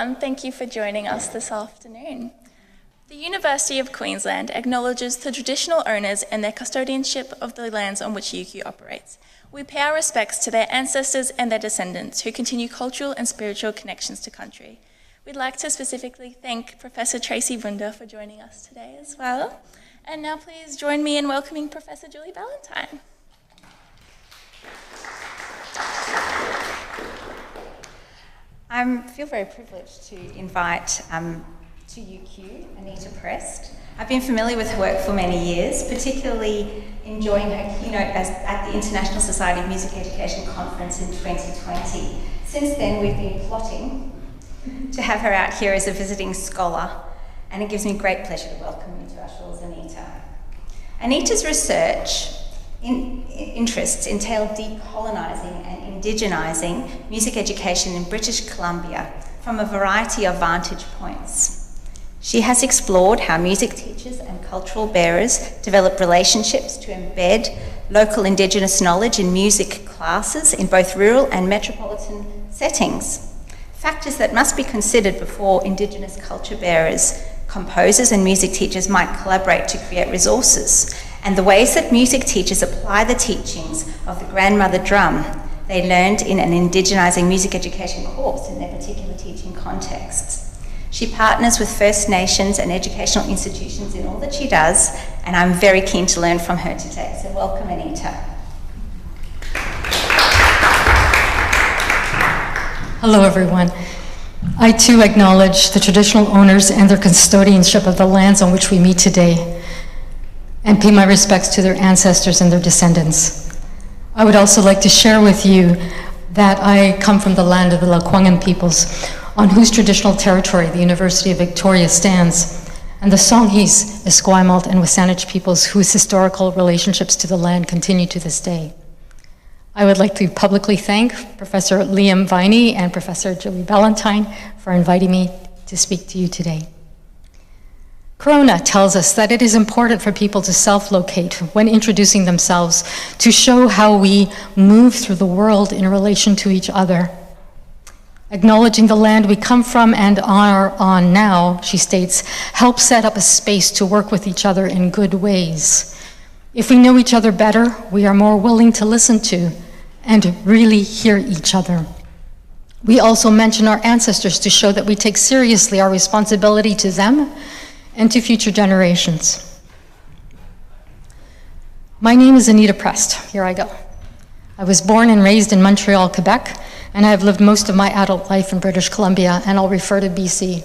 everyone, thank you for joining us this afternoon. The University of Queensland acknowledges the traditional owners and their custodianship of the lands on which UQ operates. We pay our respects to their ancestors and their descendants who continue cultural and spiritual connections to country. We'd like to specifically thank Professor Tracy Wunder for joining us today as well. And now please join me in welcoming Professor Julie Ballantyne. I feel very privileged to invite to UQ Anita Prest. I've been familiar with her work for many years, particularly enjoying her keynote at the International Society of Music Education Conference in 2020. Since then, we've been plotting to have her out here as a visiting scholar, and it gives me great pleasure to welcome you to our shores, Anita. Anita's research interests entail decolonising and indigenising music education in British Columbia from a variety of vantage points. She has explored how music teachers and cultural bearers develop relationships to embed local Indigenous knowledge in music classes in both rural and metropolitan settings, factors that must be considered before Indigenous culture bearers, composers and music teachers might collaborate to create resources, and the ways that music teachers apply the teachings of the grandmother drum they learned in an Indigenizing music education course in their particular teaching contexts. She partners with First Nations and educational institutions in all that she does, and I'm very keen to learn from her today. So welcome, Anita. Hello, everyone. I too acknowledge the traditional owners and their custodianship of the lands on which we meet today, and pay my respects to their ancestors and their descendants. I would also like to share with you that I come from the land of the ʷəŋən peoples, on whose traditional territory the University of Victoria stands, and the Songhees, Esquimalt, and Wasanich peoples whose historical relationships to the land continue to this day. I would like to publicly thank Professor Liam Viney and Professor Julie Ballantyne for inviting me to speak to you today. Corona tells us that it is important for people to self-locate when introducing themselves to show how we move through the world in relation to each other. Acknowledging the land we come from and are on now, she states, helps set up a space to work with each other in good ways. If we know each other better, we are more willing to listen to and really hear each other. We also mention our ancestors to show that we take seriously our responsibility to them and to future generations. My name is Anita Prest. Here I go. I was born and raised in Montreal, Quebec, and I have lived most of my adult life in British Columbia, and I'll refer to BC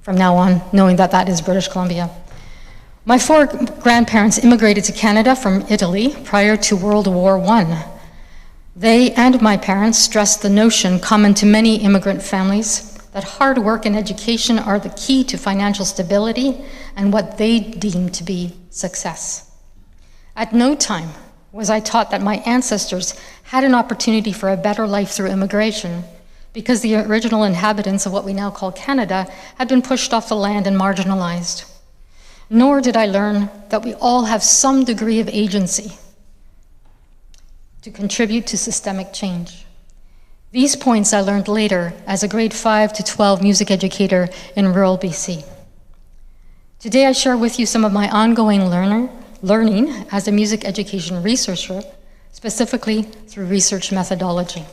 from now on, knowing that that is British Columbia. My four grandparents immigrated to Canada from Italy prior to World War I. They and my parents stressed the notion common to many immigrant families that hard work and education are the key to financial stability and what they deem to be success. At no time was I taught that my ancestors had an opportunity for a better life through immigration, because the original inhabitants of what we now call Canada had been pushed off the land and marginalized. Nor did I learn that we all have some degree of agency to contribute to systemic change. These points I learned later as a grade 5 to 12 music educator in rural BC. Today I share with you some of my ongoing learning as a music education researcher, specifically through research methodology.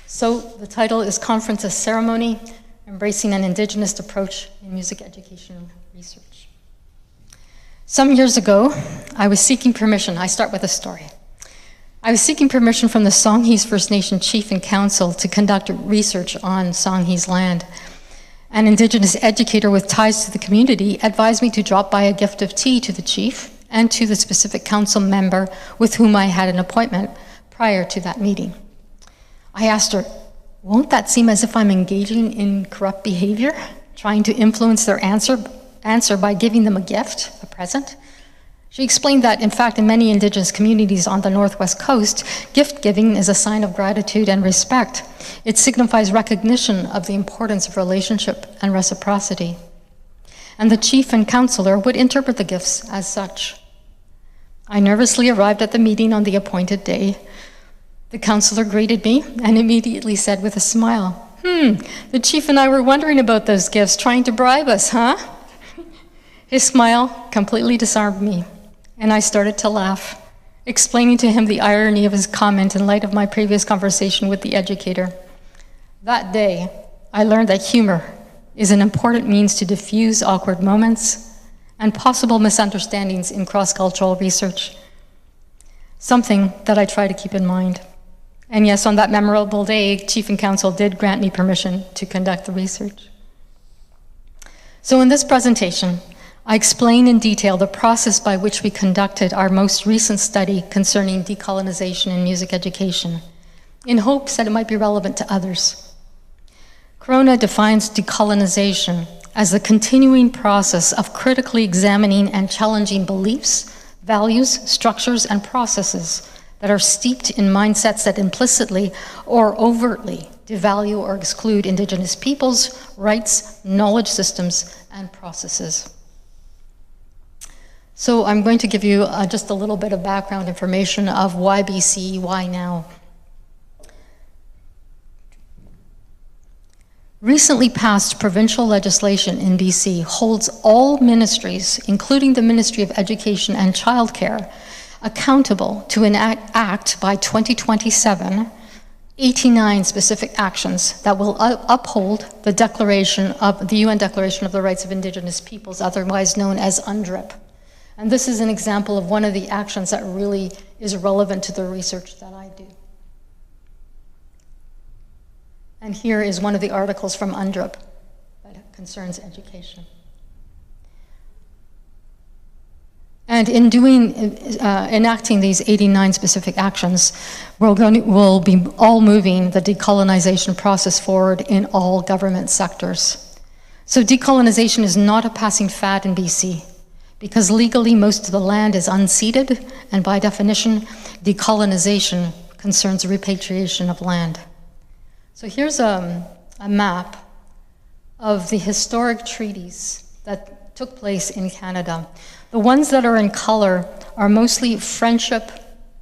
So the title is Conference as Ceremony, Embracing an Indigenist Approach in Music Education Research. Some years ago, I was seeking permission. I start with a story. I was seeking permission from the Songhees First Nation Chief and Council to conduct research on Songhees land. An Indigenous educator with ties to the community advised me to drop by a gift of tea to the chief and to the specific council member with whom I had an appointment prior to that meeting. I asked her, won't that seem as if I'm engaging in corrupt behavior, trying to influence their answer by giving them a gift, a present? She explained that, in fact, in many Indigenous communities on the Northwest Coast, gift giving is a sign of gratitude and respect. It signifies recognition of the importance of relationship and reciprocity. And the chief and counselor would interpret the gifts as such. I nervously arrived at the meeting on the appointed day. The counselor greeted me and immediately said with a smile, The chief and I were wondering about those gifts, trying to bribe us, huh? His smile completely disarmed me, and I started to laugh, explaining to him the irony of his comment in light of my previous conversation with the educator. That day, I learned that humor is an important means to diffuse awkward moments and possible misunderstandings in cross-cultural research, something that I try to keep in mind. And yes, on that memorable day, Chief and Council did grant me permission to conduct the research. So in this presentation, I explain in detail the process by which we conducted our most recent study concerning decolonization in music education, in hopes that it might be relevant to others. Corona defines decolonization as the continuing process of critically examining and challenging beliefs, values, structures, and processes that are steeped in mindsets that implicitly or overtly devalue or exclude Indigenous peoples, rights, knowledge systems, and processes. So I'm going to give you just a little bit of background information of why BC, why now. Recently passed provincial legislation in BC holds all ministries, including the Ministry of Education and Childcare, accountable to enact by 2027 89 specific actions that will uphold the declaration of the UN Declaration of the Rights of Indigenous Peoples, otherwise known as UNDRIP. And this is an example of one of the actions that really is relevant to the research that I do. And here is one of the articles from UNDRIP that concerns education. And in enacting these 89 specific actions, we'll be all moving the decolonization process forward in all government sectors. So decolonization is not a passing fad in BC, because legally most of the land is unceded, and by definition, decolonization concerns repatriation of land. So here's a map of the historic treaties that took place in Canada. The ones that are in color are mostly friendship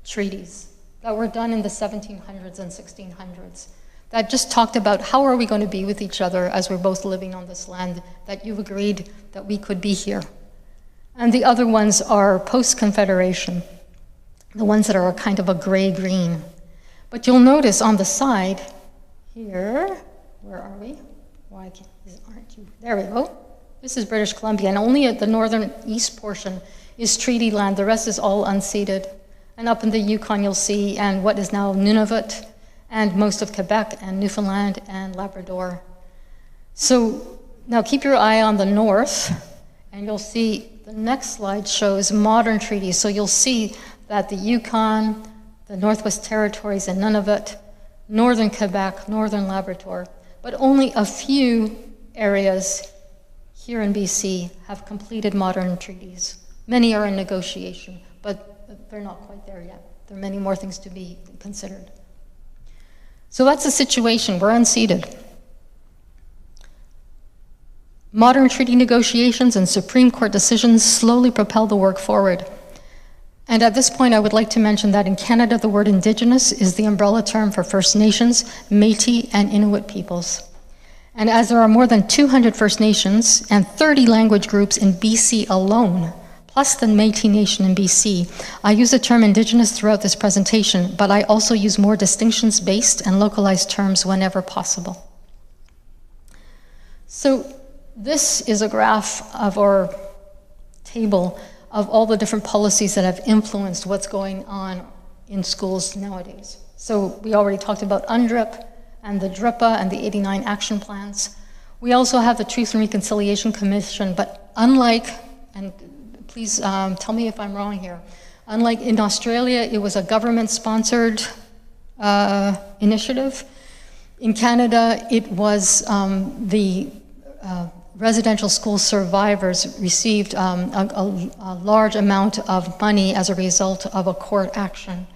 treaties that were done in the 1700s and 1600s that just talked about how are we going to be with each other as we're both living on this land, that you've agreed that we could be here. And the other ones are post-Confederation, the ones that are kind of a gray-green. But you'll notice on the side here, where are we? Why aren't you? There we go. This is British Columbia, and only at the northern east portion is treaty land. The rest is all unceded. And up in the Yukon you'll see, and what is now Nunavut, and most of Quebec, and Newfoundland, and Labrador. So now keep your eye on the north, and you'll see the next slide shows modern treaties. So you'll see that the Yukon, the Northwest Territories, and Nunavut, northern Quebec, northern Labrador, but only a few areas here in BC have completed modern treaties. Many are in negotiation, but they're not quite there yet. There are many more things to be considered. So that's the situation. We're unceded. Modern treaty negotiations and Supreme Court decisions slowly propel the work forward. And at this point, I would like to mention that in Canada, the word Indigenous is the umbrella term for First Nations, Métis, and Inuit peoples. And as there are more than 200 First Nations and 30 language groups in BC alone, plus the Métis Nation in BC, I use the term Indigenous throughout this presentation, but I also use more distinctions-based and localized terms whenever possible. So this is a graph of our table of all the different policies that have influenced what's going on in schools nowadays. So we already talked about UNDRIP and the DRIPA and the 89 action plans. We also have the Truth and Reconciliation Commission, but unlike, and please tell me if I'm wrong here, unlike in Australia, it was a government-sponsored initiative. In Canada, it was the residential school survivors received a large amount of money as a result of a court action.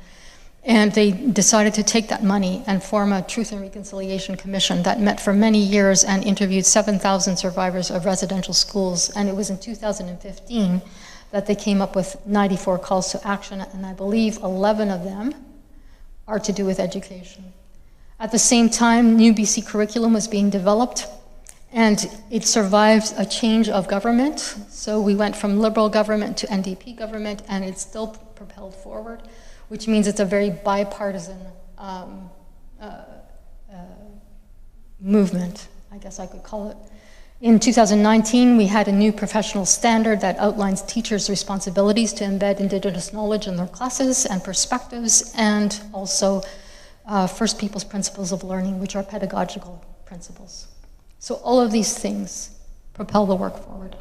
And they decided to take that money and form a Truth and Reconciliation Commission that met for many years and interviewed 7,000 survivors of residential schools. And it was in 2015 that they came up with 94 calls to action, and I believe 11 of them are to do with education. At the same time, new BC curriculum was being developed, and it survived a change of government. So we went from Liberal government to NDP government, and it's still propelled forward, which means it's a very bipartisan movement, I guess I could call it. In 2019, we had a new professional standard that outlines teachers' responsibilities to embed Indigenous knowledge in their classes and perspectives, and also First Peoples principles of learning, which are pedagogical principles. So all of these things propel the work forward.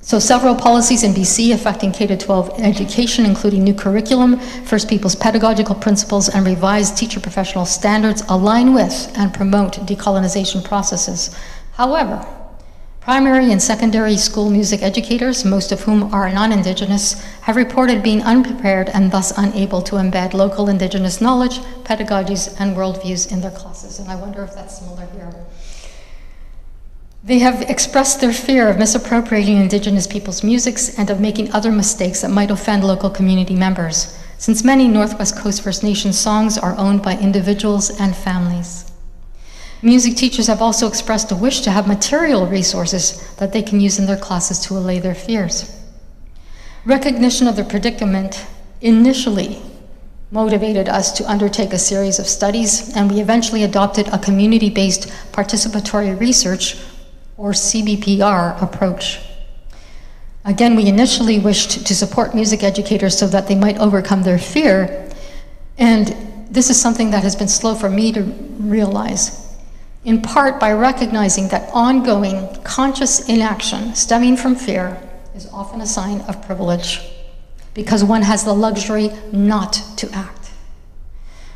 So several policies in BC affecting K-12 education, including new curriculum, First Peoples pedagogical principles, and revised teacher professional standards align with and promote decolonization processes. However, primary and secondary school music educators, most of whom are non-Indigenous, have reported being unprepared and thus unable to embed local Indigenous knowledge, pedagogies, and worldviews in their classes. And I wonder if that's similar here. They have expressed their fear of misappropriating Indigenous people's musics and of making other mistakes that might offend local community members, since many Northwest Coast First Nations songs are owned by individuals and families. Music teachers have also expressed a wish to have material resources that they can use in their classes to allay their fears. Recognition of the predicament initially motivated us to undertake a series of studies, and we eventually adopted a community-based participatory research, or CBPR, approach. Again, we initially wished to support music educators so that they might overcome their fear, and this is something that has been slow for me to realize, in part by recognizing that ongoing conscious inaction stemming from fear is often a sign of privilege, because one has the luxury not to act.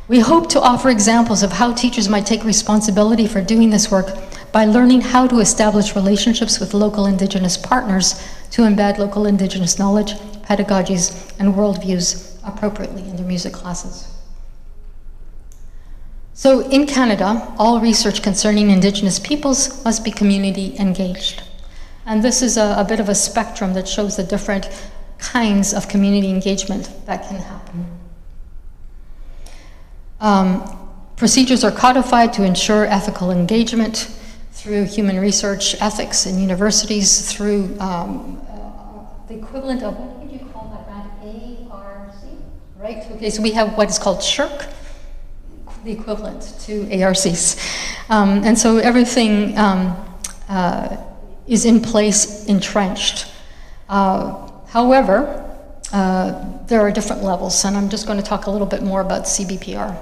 We hope to offer examples of how teachers might take responsibility for doing this work by learning how to establish relationships with local Indigenous partners to embed local Indigenous knowledge, pedagogies, and worldviews appropriately in their music classes. So in Canada, all research concerning Indigenous peoples must be community engaged. And this is a bit of a spectrum that shows the different kinds of community engagement that can happen. Procedures are codified to ensure ethical engagement through human research ethics in universities, through the equivalent of, what did you call that grant? ARC, right? Okay, so we have what is called SHRC, the equivalent to ARCs. And so everything is in place, entrenched. However, there are different levels, and I'm just going to talk a little bit more about CBPR.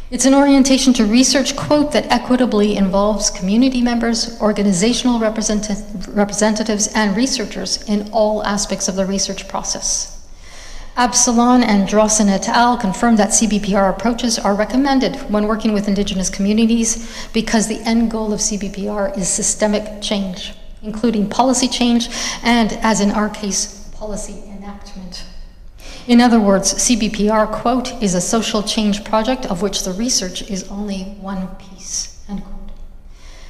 It's an orientation to research, quote, that equitably involves community members, organizational representatives, and researchers in all aspects of the research process. Absalon and Drossen et al. Confirmed that CBPR approaches are recommended when working with Indigenous communities because the end goal of CBPR is systemic change, including policy change and, as in our case, policy enactment. In other words, CBPR, quote, is a social change project of which the research is only one piece, end quote.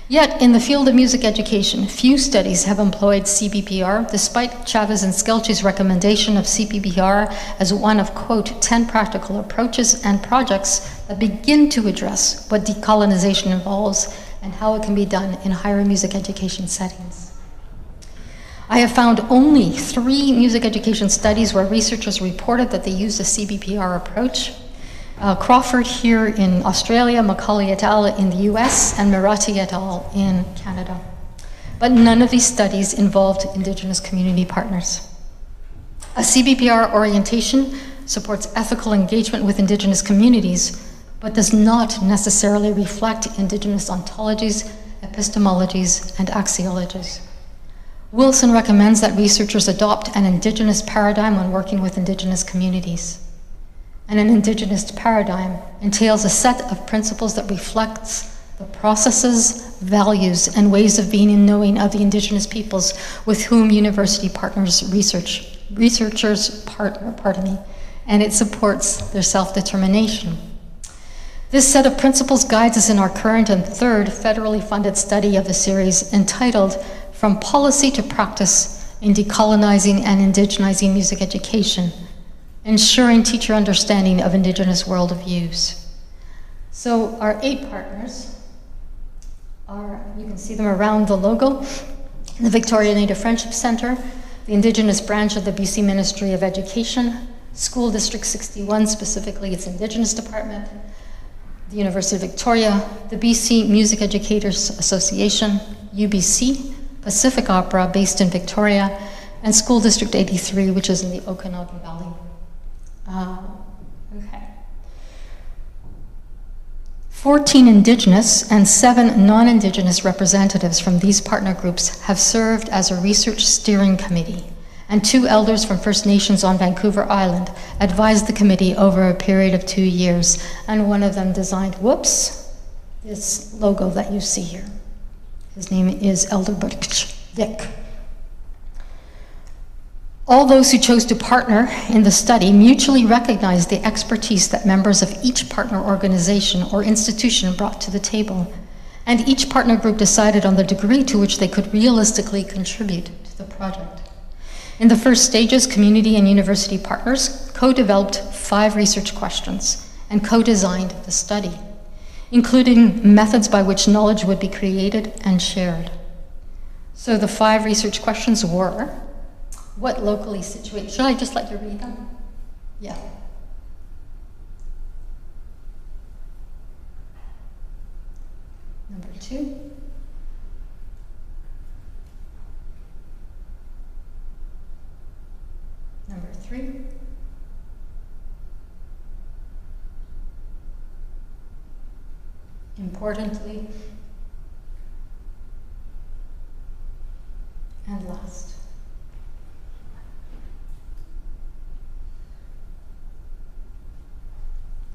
Yet, in the field of music education, few studies have employed CBPR, despite Chavez and Skelchi's recommendation of CBPR as one of, quote, 10 practical approaches and projects that begin to address what decolonization involves and how it can be done in higher music education settings. I have found only 3 music education studies where researchers reported that they used a CBPR approach. Crawford here in Australia, Macaulay et al. In the US, and Marathi et al. In Canada. But none of these studies involved Indigenous community partners. A CBPR orientation supports ethical engagement with Indigenous communities, but does not necessarily reflect Indigenous ontologies, epistemologies, and axiologies. Wilson recommends that researchers adopt an Indigenous paradigm when working with Indigenous communities. And an Indigenous paradigm entails a set of principles that reflects the processes, values, and ways of being and knowing of the Indigenous peoples with whom university partners researchers partner, and it supports their self-determination. This set of principles guides us in our current and third federally funded study of the series entitled From Policy to Practice in Decolonizing and Indigenizing Music Education, ensuring teacher understanding of Indigenous worldviews. So our 8 partners are, you can see them around the logo, the Victoria Native Friendship Centre, the Indigenous branch of the BC Ministry of Education, School District 61, specifically its Indigenous Department, the University of Victoria, the BC Music Educators Association, UBC, Pacific Opera, based in Victoria, and School District 83, which is in the Okanagan Valley. Okay. 14 Indigenous and 7 non-Indigenous representatives from these partner groups have served as a research steering committee, and 2 elders from First Nations on Vancouver Island advised the committee over a period of 2 years, and one of them designed, this logo that you see here. His name is Elder Vic. All those who chose to partner in the study mutually recognized the expertise that members of each partner organization or institution brought to the table, and each partner group decided on the degree to which they could realistically contribute to the project. In the first stages, community and university partners co-developed 5 research questions and co-designed the study, including methods by which knowledge would be created and shared. So the 5 research questions were, what locally situated, should I just let you read them? Yeah. Number 2. Number 3. Importantly, and last.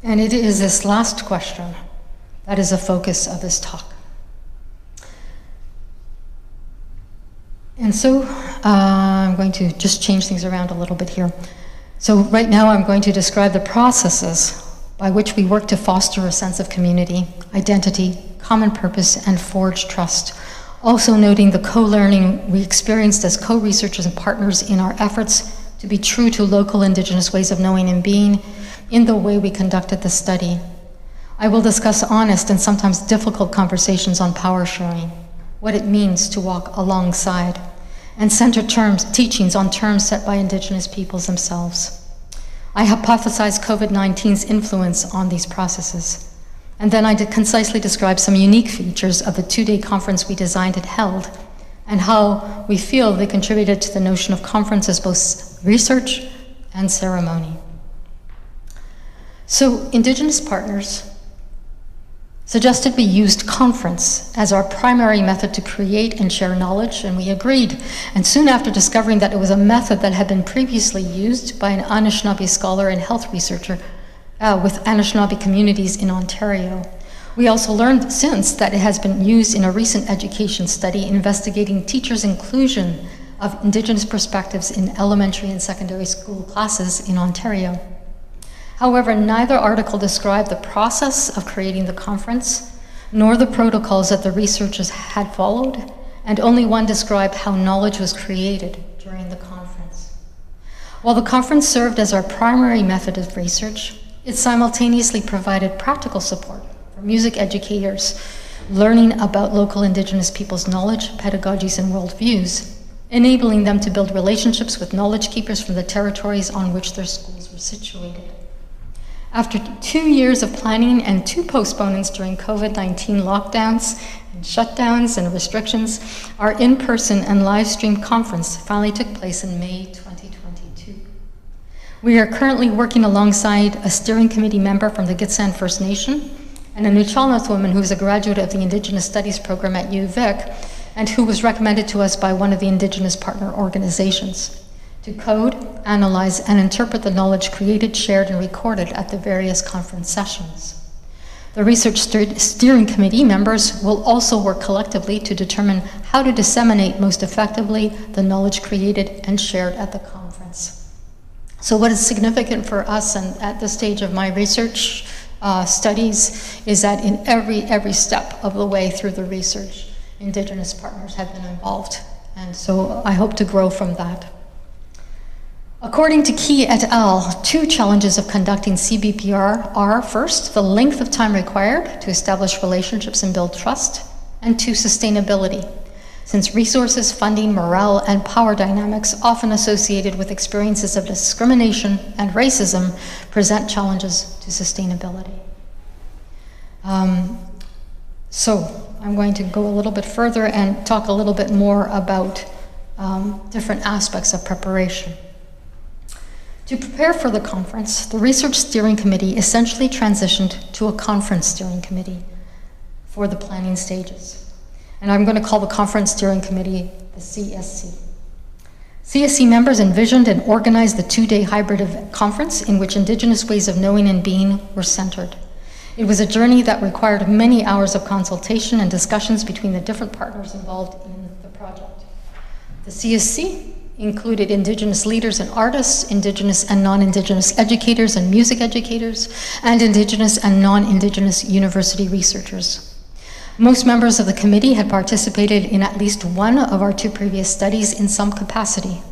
And it is this last question that is the focus of this talk. And so I'm going to just change things around a little bit here. So right now I'm going to describe the processes by which we work to foster a sense of community, identity, common purpose, and forge trust. Also noting the co-learning we experienced as co-researchers and partners in our efforts to be true to local Indigenous ways of knowing and being in the way we conducted the study. I will discuss honest and sometimes difficult conversations on power sharing, what it means to walk alongside, and center teachings on terms set by Indigenous peoples themselves. I hypothesized COVID-19's influence on these processes, and then I concisely describe some unique features of the 2-day conference we designed and held, and how we feel they contributed to the notion of conference as both research and ceremony. So Indigenous partners suggested we used conference as our primary method to create and share knowledge, and we agreed. And soon after discovering that it was a method that had been previously used by an Anishinaabe scholar and health researcher with Anishinaabe communities in Ontario. We also learned since that it has been used in a recent education study investigating teachers' inclusion of Indigenous perspectives in elementary and secondary school classes in Ontario. However, neither article described the process of creating the conference, nor the protocols that the researchers had followed, and only one described how knowledge was created during the conference. While the conference served as our primary method of research, it simultaneously provided practical support for music educators learning about local Indigenous people's knowledge, pedagogies, and worldviews, enabling them to build relationships with knowledge keepers from the territories on which their schools were situated. After 2 years of planning and 2 postponements during COVID-19 lockdowns and shutdowns and restrictions, our in-person and live-streamed conference finally took place in May 2022. We are currently working alongside a steering committee member from the Gitxsan First Nation and a Nuu-chah-nulth woman who is a graduate of the Indigenous Studies program at UVic and who was recommended to us by one of the Indigenous partner organizations to code, analyze, and interpret the knowledge created, shared, and recorded at the various conference sessions. The Research Steering Committee members will also work collectively to determine how to disseminate most effectively the knowledge created and shared at the conference. So what is significant for us and at this stage of my research studies is that in every step of the way through the research, Indigenous partners have been involved. And so I hope to grow from that. According to Key et al., 2 challenges of conducting CBPR are, first, the length of time required to establish relationships and build trust, and 2, sustainability, since resources, funding, morale, and power dynamics often associated with experiences of discrimination and racism present challenges to sustainability. So I'm going to go a little bit further and talk a little bit more about different aspects of preparation. To prepare for the conference, the Research Steering Committee essentially transitioned to a Conference Steering Committee for the planning stages. And I'm going to call the Conference Steering Committee the CSC. CSC members envisioned and organized the 2-day hybrid conference in which Indigenous ways of knowing and being were centered. It was a journey that required many hours of consultation and discussions between the different partners involved in the project. The CSC included Indigenous leaders and artists, Indigenous and non-Indigenous educators and music educators, and Indigenous and non-Indigenous university researchers. Most members of the committee had participated in at least one of our 2 previous studies in some capacity.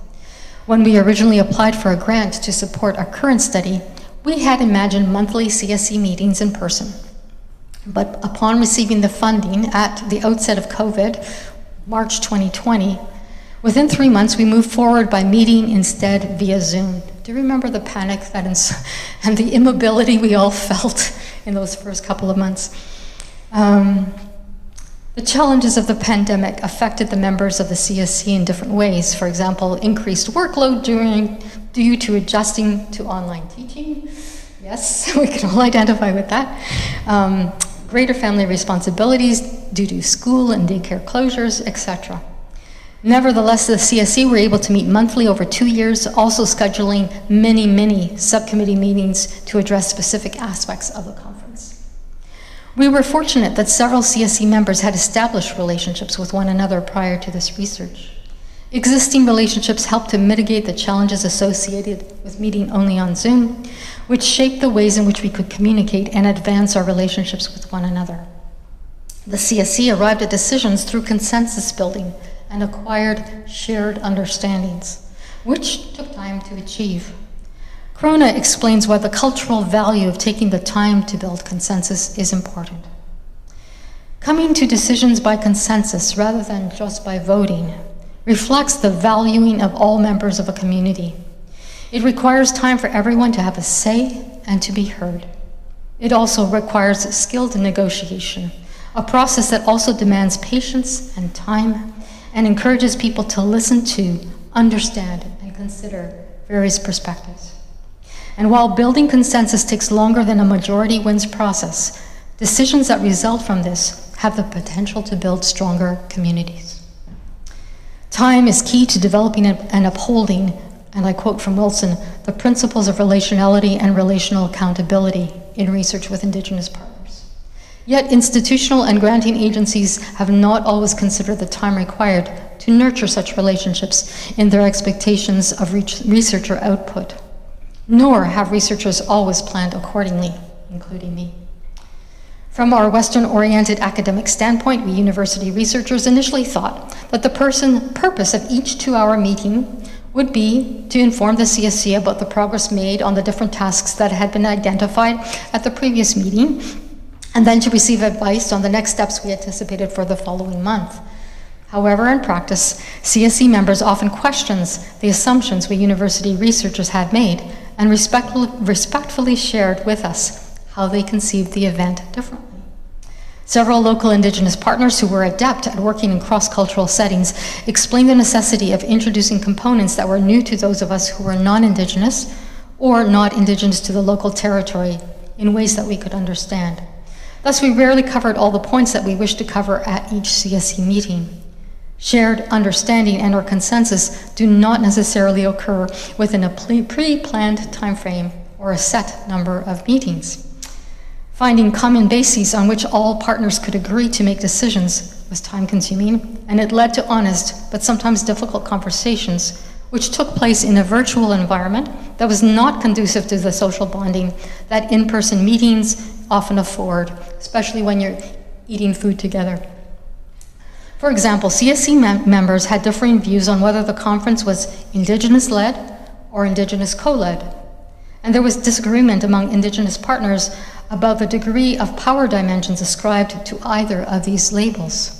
When we originally applied for a grant to support our current study, we had imagined monthly CSC meetings in person. But upon receiving the funding at the outset of COVID, March 2020, within 3 months, we moved forward by meeting instead via Zoom. Do you remember the panic and the immobility we all felt in those first couple of months? The challenges of the pandemic affected the members of the CSC in different ways. For example, increased workload due to adjusting to online teaching. Yes, we can all identify with that. Greater family responsibilities due to school and daycare closures, etc. Nevertheless, the CSC were able to meet monthly over 2 years, also scheduling many subcommittee meetings to address specific aspects of the conference. We were fortunate that several CSC members had established relationships with one another prior to this research. Existing relationships helped to mitigate the challenges associated with meeting only on Zoom, which shaped the ways in which we could communicate and advance our relationships with one another. The CSC arrived at decisions through consensus building and acquired shared understandings, which took time to achieve. Krona explains why the cultural value of taking the time to build consensus is important. Coming to decisions by consensus rather than just by voting reflects the valuing of all members of a community. It requires time for everyone to have a say and to be heard. It also requires skilled negotiation, a process that also demands patience and time and encourages people to listen to, understand, and consider various perspectives. And while building consensus takes longer than a majority wins process, decisions that result from this have the potential to build stronger communities. Time is key to developing and upholding, and I quote from Wilson, the principles of relationality and relational accountability in research with Indigenous partners. Yet institutional and granting agencies have not always considered the time required to nurture such relationships in their expectations of researcher output. Nor have researchers always planned accordingly, including me. From our Western-oriented academic standpoint, we university researchers initially thought that the purpose of each 2-hour meeting would be to inform the CSC about the progress made on the different tasks that had been identified at the previous meeting, and then to receive advice on the next steps we anticipated for the following month. However, in practice, CSC members often questions the assumptions we university researchers had made and respectfully shared with us how they conceived the event differently. Several local Indigenous partners who were adept at working in cross-cultural settings explained the necessity of introducing components that were new to those of us who were non-Indigenous or not Indigenous to the local territory in ways that we could understand. Thus, we rarely covered all the points that we wished to cover at each CSC meeting. Shared understanding and or consensus do not necessarily occur within a pre-planned timeframe or a set number of meetings. Finding common bases on which all partners could agree to make decisions was time-consuming, and it led to honest but sometimes difficult conversations, which took place in a virtual environment that was not conducive to the social bonding that in-person meetings often afford, especially when you're eating food together. For example, CSC members had differing views on whether the conference was Indigenous-led or Indigenous co-led. And there was disagreement among Indigenous partners about the degree of power dimensions ascribed to either of these labels.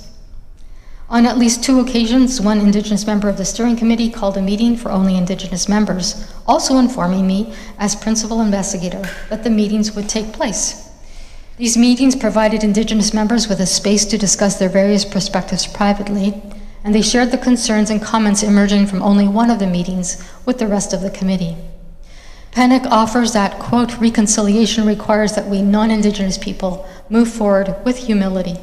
On at least 2 occasions, one Indigenous member of the steering committee called a meeting for only Indigenous members, also informing me, as principal investigator, that the meetings would take place. These meetings provided Indigenous members with a space to discuss their various perspectives privately, and they shared the concerns and comments emerging from only one of the meetings with the rest of the committee. PANIC offers that, quote, reconciliation requires that we non-Indigenous people move forward with humility,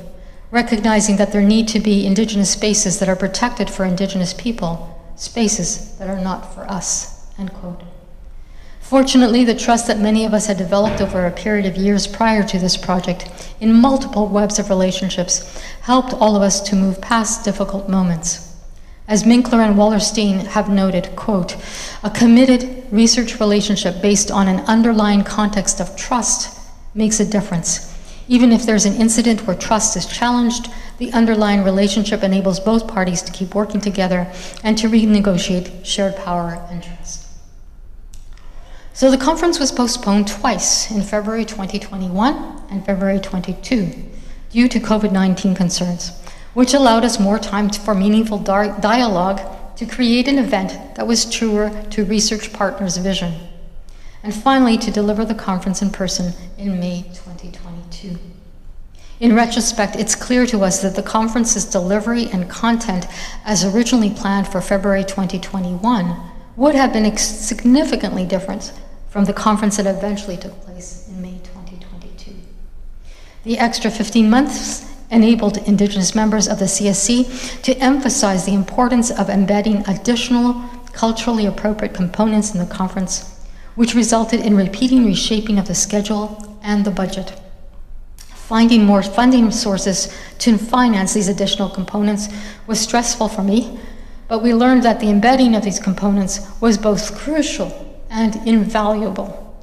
recognizing that there need to be Indigenous spaces that are protected for Indigenous people, spaces that are not for us, end quote. Fortunately, the trust that many of us had developed over a period of years prior to this project in multiple webs of relationships helped all of us to move past difficult moments. As Minkler and Wallerstein have noted, quote, a committed research relationship based on an underlying context of trust makes a difference. Even if there's an incident where trust is challenged, the underlying relationship enables both parties to keep working together and to renegotiate shared power and trust. So the conference was postponed twice, in February 2021 and February 22, due to COVID-19 concerns, which allowed us more time for meaningful dialogue to create an event that was truer to research partners' vision, and finally to deliver the conference in person in May 2022. In retrospect, it's clear to us that the conference's delivery and content as originally planned for February 2021 would have been significantly different from the conference that eventually took place in May 2022. The extra 15 months enabled Indigenous members of the CSC to emphasize the importance of embedding additional culturally appropriate components in the conference, which resulted in repeating reshaping of the schedule and the budget. Finding more funding sources to finance these additional components was stressful for me, but we learned that the embedding of these components was both crucial and invaluable.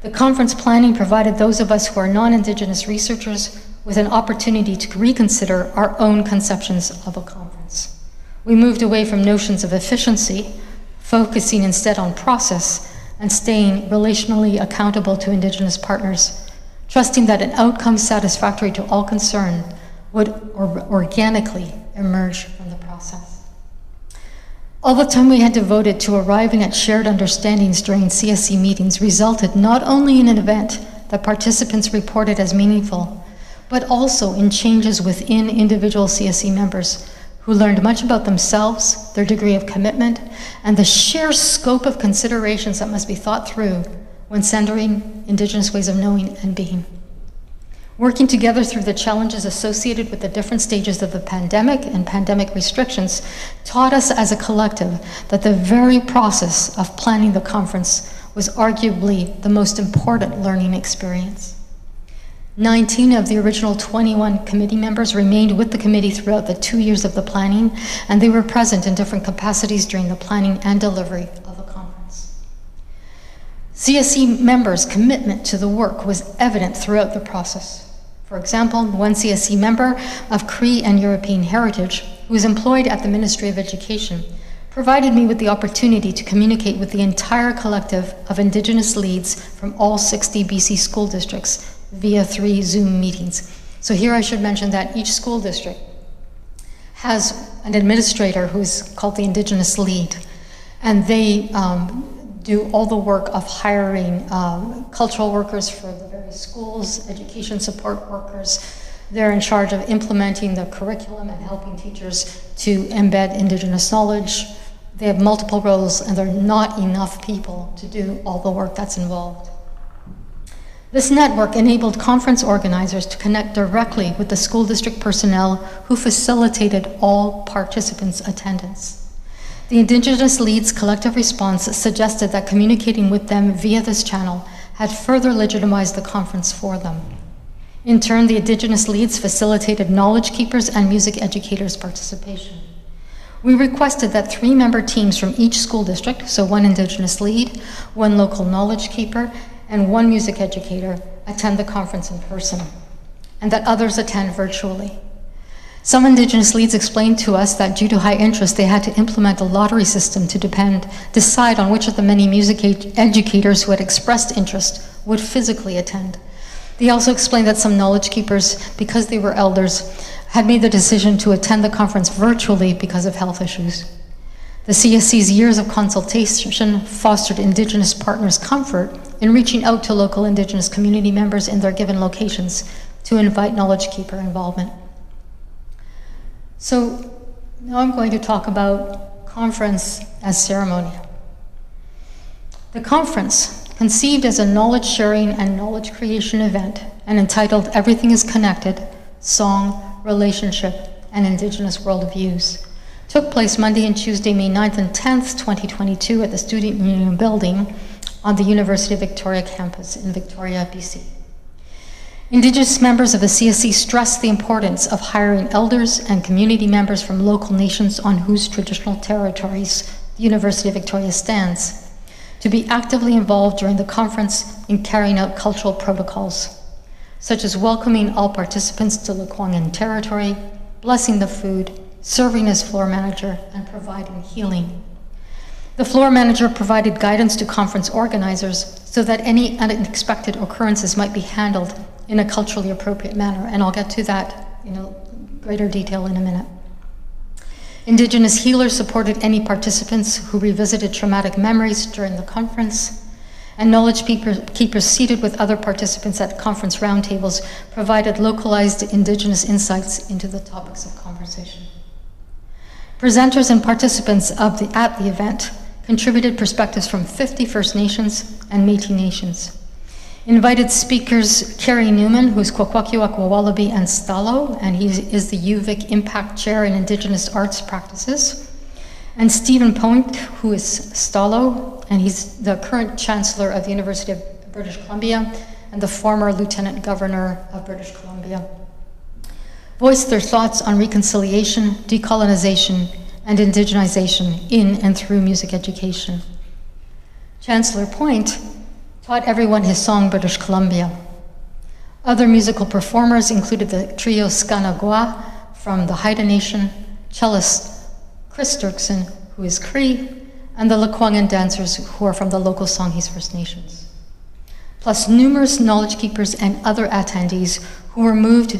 The conference planning provided those of us who are non-Indigenous researchers with an opportunity to reconsider our own conceptions of a conference. We moved away from notions of efficiency, focusing instead on process and staying relationally accountable to Indigenous partners, trusting that an outcome satisfactory to all concerned would organically emerge from the process. All the time we had devoted to arriving at shared understandings during CSC meetings resulted not only in an event that participants reported as meaningful, but also in changes within individual CSC members who learned much about themselves, their degree of commitment, and the sheer scope of considerations that must be thought through when centering Indigenous ways of knowing and being. Working together through the challenges associated with the different stages of the pandemic and pandemic restrictions taught us as a collective that the very process of planning the conference was arguably the most important learning experience. 19 of the original 21 committee members remained with the committee throughout the 2 years of the planning, and they were present in different capacities during the planning and delivery of the conference. CSC members' commitment to the work was evident throughout the process. For example, one CSC member of Cree and European heritage, who is employed at the Ministry of Education, provided me with the opportunity to communicate with the entire collective of Indigenous leads from all 60 BC school districts via 3 Zoom meetings. So here I should mention that each school district has an administrator who is called the Indigenous lead, and they do all the work of hiring cultural workers for the various schools, education support workers. They're in charge of implementing the curriculum and helping teachers to embed Indigenous knowledge. They have multiple roles, and there are not enough people to do all the work that's involved. This network enabled conference organizers to connect directly with the school district personnel who facilitated all participants' attendance. The Indigenous Leads collective response suggested that communicating with them via this channel had further legitimized the conference for them. In turn, the Indigenous Leads facilitated knowledge keepers and music educators' participation. We requested that 3-member teams from each school district, so 1 Indigenous lead, 1 local knowledge keeper, and 1 music educator, attend the conference in person, and that others attend virtually. Some Indigenous leads explained to us that due to high interest, they had to implement a lottery system to decide on which of the many music educators who had expressed interest would physically attend. They also explained that some knowledge keepers, because they were elders, had made the decision to attend the conference virtually because of health issues. The CSC's years of consultation fostered Indigenous partners' comfort in reaching out to local Indigenous community members in their given locations to invite knowledge keeper involvement. So now I'm going to talk about conference as ceremony. The conference, conceived as a knowledge sharing and knowledge creation event and entitled Everything is Connected, Song, Relationship, and Indigenous Worldviews, took place Monday and Tuesday, May 9th and 10th, 2022 at the Student Union Building on the University of Victoria campus in Victoria, BC. Indigenous members of the CSC stressed the importance of hiring elders and community members from local nations on whose traditional territories the University of Victoria stands, to be actively involved during the conference in carrying out cultural protocols, such as welcoming all participants to ʷəŋən territory, blessing the food, serving as floor manager, and providing healing. The floor manager provided guidance to conference organizers so that any unexpected occurrences might be handled in a culturally appropriate manner, and I'll get to that in greater detail in a minute. Indigenous healers supported any participants who revisited traumatic memories during the conference, and knowledge keepers seated with other participants at conference roundtables provided localized Indigenous insights into the topics of conversation. Presenters and participants at the event contributed perspectives from 50 First Nations and Métis nations. Invited speakers Carrie Newman, who is Kwakwaka'wakw Wallaby and Stalo, and he is the UVic Impact Chair in Indigenous Arts Practices, and Stephen Point, who is Stalo, and he's the current Chancellor of the University of British Columbia and the former Lieutenant Governor of British Columbia, voiced their thoughts on reconciliation, decolonization, and indigenization in and through music education. Chancellor Point taught everyone his song, British Columbia. Other musical performers included the trio Skanagwa from the Haida Nation, cellist Chris Dirksen, who is Cree, and the ʷəŋən dancers who are from the local Songhees First Nations, plus numerous knowledge keepers and other attendees who were moved to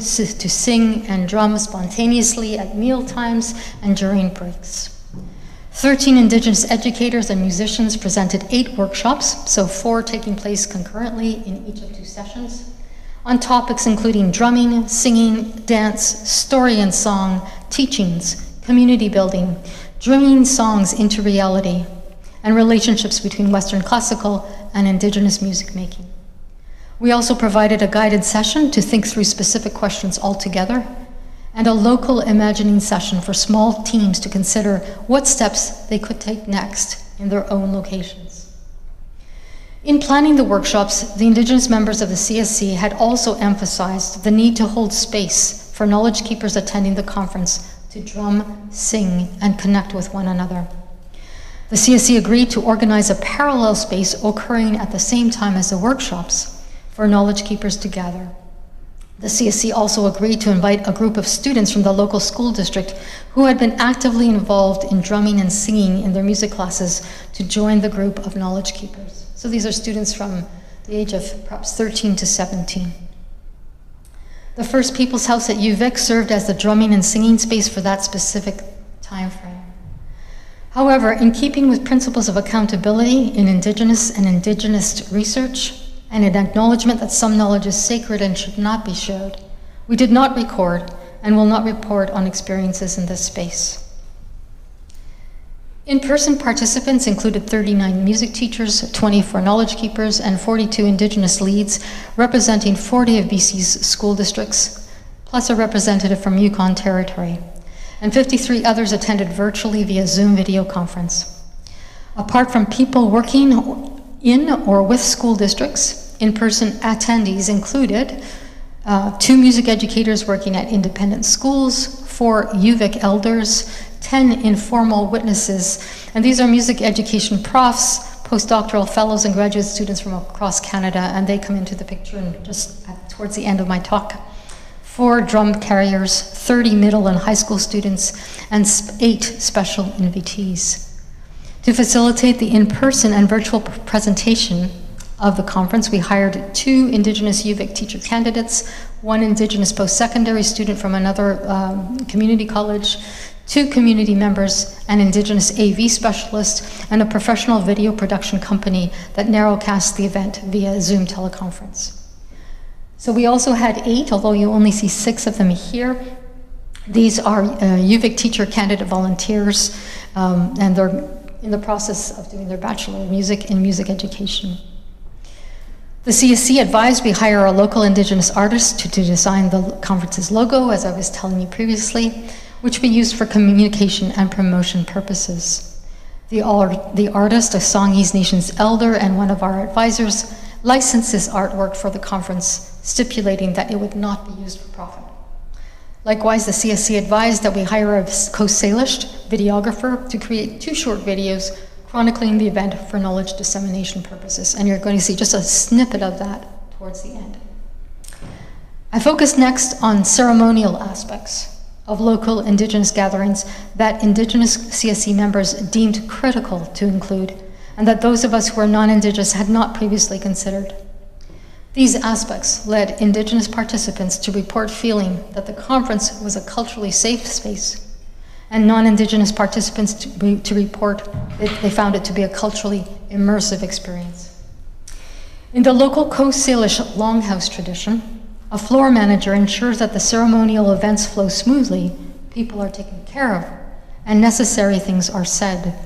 sing and drum spontaneously at meal times and during breaks. 13 Indigenous educators and musicians presented 8 workshops, so 4 taking place concurrently in each of 2 sessions, on topics including drumming, singing, dance, story and song, teachings, community building, dreaming songs into reality, and relationships between Western classical and Indigenous music making. We also provided a guided session to think through specific questions altogether, and a local imagining session for small teams to consider what steps they could take next in their own locations. In planning the workshops, the Indigenous members of the CSC had also emphasized the need to hold space for knowledge keepers attending the conference to drum, sing, and connect with one another. The CSC agreed to organize a parallel space occurring at the same time as the workshops for knowledge keepers to gather. The CSC also agreed to invite a group of students from the local school district who had been actively involved in drumming and singing in their music classes to join the group of knowledge keepers. So these are students from the age of perhaps 13 to 17. The First People's House at UVic served as the drumming and singing space for that specific time frame. However, in keeping with principles of accountability in Indigenous and Indigenist research, and an acknowledgement that some knowledge is sacred and should not be shared, we did not record and will not report on experiences in this space. In-person participants included 39 music teachers, 24 knowledge keepers, and 42 Indigenous leads representing 40 of BC's school districts, plus a representative from Yukon Territory, and 53 others attended virtually via Zoom video conference. Apart from people working in or with school districts, in-person attendees included 2 music educators working at independent schools, 4 UVic elders, 10 informal witnesses, and these are music education profs, postdoctoral fellows, and graduate students from across Canada, and they come into the picture towards the end of my talk. 4 drum carriers, 30 middle and high school students, and 8 special invitees. To facilitate the in-person and virtual presentation of the conference, we hired 2 Indigenous UVic teacher candidates, 1 Indigenous post-secondary student from another community college, 2 community members, an Indigenous AV specialist, and a professional video production company that narrowcast the event via Zoom teleconference. So we also had 8, although you only see 6 of them here. These are UVic teacher candidate volunteers, and they're in the process of doing their Bachelor of Music in Music Education. The CSC advised we hire a local Indigenous artist to design the conference's logo, as I was telling you previously, which we used for communication and promotion purposes. The artist, a Songhees Nation's elder and one of our advisors, licensed this artwork for the conference, stipulating that it would not be used for profit. Likewise, the CSC advised that we hire a Coast Salish videographer to create 2 short videos chronicling the event for knowledge dissemination purposes. And you're going to see just a snippet of that towards the end. I focus next on ceremonial aspects of local Indigenous gatherings that Indigenous CSC members deemed critical to include, and that those of us who are non-Indigenous had not previously considered. These aspects led Indigenous participants to report feeling that the conference was a culturally safe space, and non-Indigenous participants to report that they found it to be a culturally immersive experience. In the local Coast Salish longhouse tradition, a floor manager ensures that the ceremonial events flow smoothly, people are taken care of, and necessary things are said.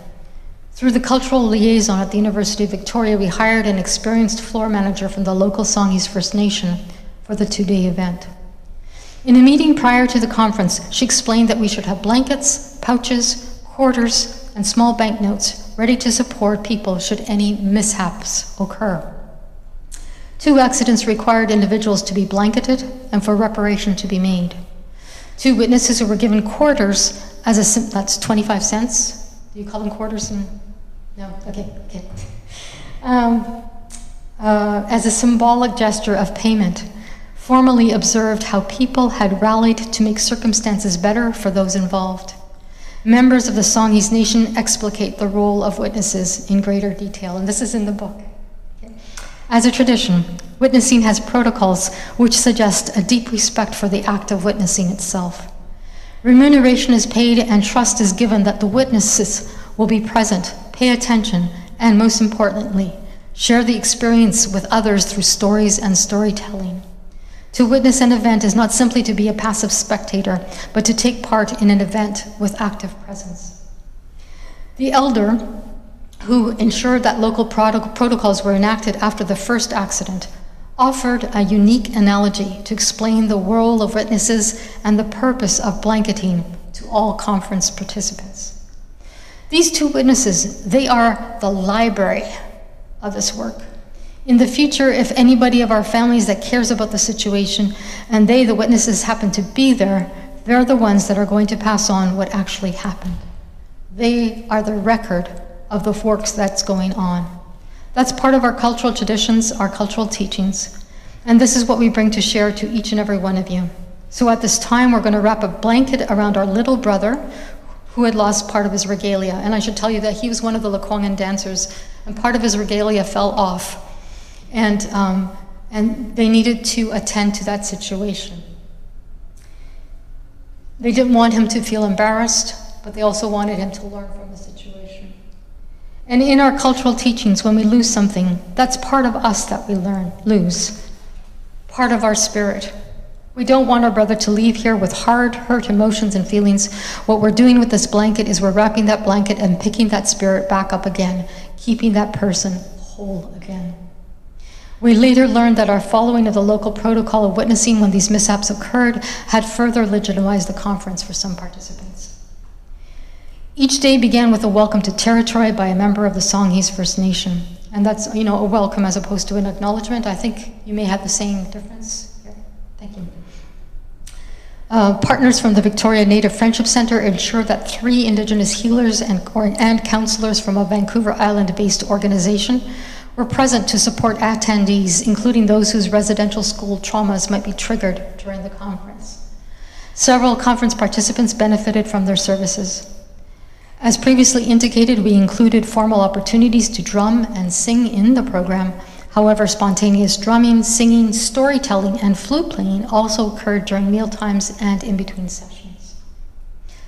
Through the cultural liaison at the University of Victoria, we hired an experienced floor manager from the local Songhees First Nation for the 2-day event. In a meeting prior to the conference, she explained that we should have blankets, pouches, quarters, and small banknotes ready to support people should any mishaps occur. 2 accidents required individuals to be blanketed and for reparation to be made. 2 witnesses who were given quarters that's 25 cents. Do you call them quarters? No? Okay. As a symbolic gesture of payment, formally observed how people had rallied to make circumstances better for those involved. Members of the Songhees Nation explicate the role of witnesses in greater detail, and this is in the book. As a tradition, witnessing has protocols which suggest a deep respect for the act of witnessing itself. Remuneration is paid and trust is given that the witnesses will be present, pay attention, and most importantly, share the experience with others through stories and storytelling. To witness an event is not simply to be a passive spectator, but to take part in an event with active presence. The elder, who ensured that local protocols were enacted after the first accident, offered a unique analogy to explain the role of witnesses and the purpose of blanketing to all conference participants. These 2 witnesses, they are the library of this work. In the future, if anybody of our families that cares about the situation and they, the witnesses, happen to be there, they're the ones that are going to pass on what actually happened. They are the record of the works that's going on. That's part of our cultural traditions, our cultural teachings, and this is what we bring to share to each and every one of you. So at this time, we're going to wrap a blanket around our little brother who had lost part of his regalia. And I should tell you that he was one of the ʷəŋən dancers, and part of his regalia fell off. And they needed to attend to that situation. They didn't want him to feel embarrassed, but they also wanted him to learn from the situation. And in our cultural teachings, when we lose something, that's part of us that we lose, part of our spirit. We don't want our brother to leave here with hard, hurt emotions and feelings. What we're doing with this blanket is we're wrapping that blanket and picking that spirit back up again, keeping that person whole again. We later learned that our following of the local protocol of witnessing when these mishaps occurred had further legitimized the conference for some participants. Each day began with a welcome to territory by a member of the Songhees First Nation. And that's, a welcome as opposed to an acknowledgement. I think you may have the same difference here. Thank you. Partners from the Victoria Native Friendship Centre ensured that 3 Indigenous healers and counselors from a Vancouver Island-based organization were present to support attendees, including those whose residential school traumas might be triggered during the conference. Several conference participants benefited from their services. As previously indicated, we included formal opportunities to drum and sing in the program. However, spontaneous drumming, singing, storytelling, and flute playing also occurred during meal times and in between sessions.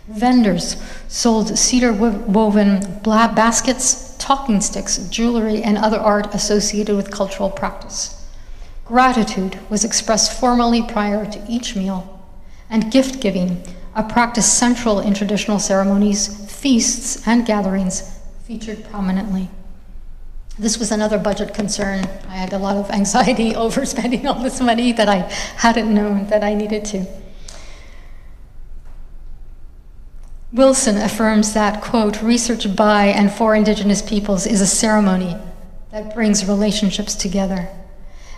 Vendors sold cedar-woven baskets, talking sticks, jewelry, and other art associated with cultural practice. Gratitude was expressed formally prior to each meal, and gift-giving, a practice central in traditional ceremonies, feasts, and gatherings, featured prominently. This was another budget concern. I had a lot of anxiety over spending all this money that I hadn't known that I needed to. Wilson affirms that, quote, research by and for Indigenous peoples is a ceremony that brings relationships together,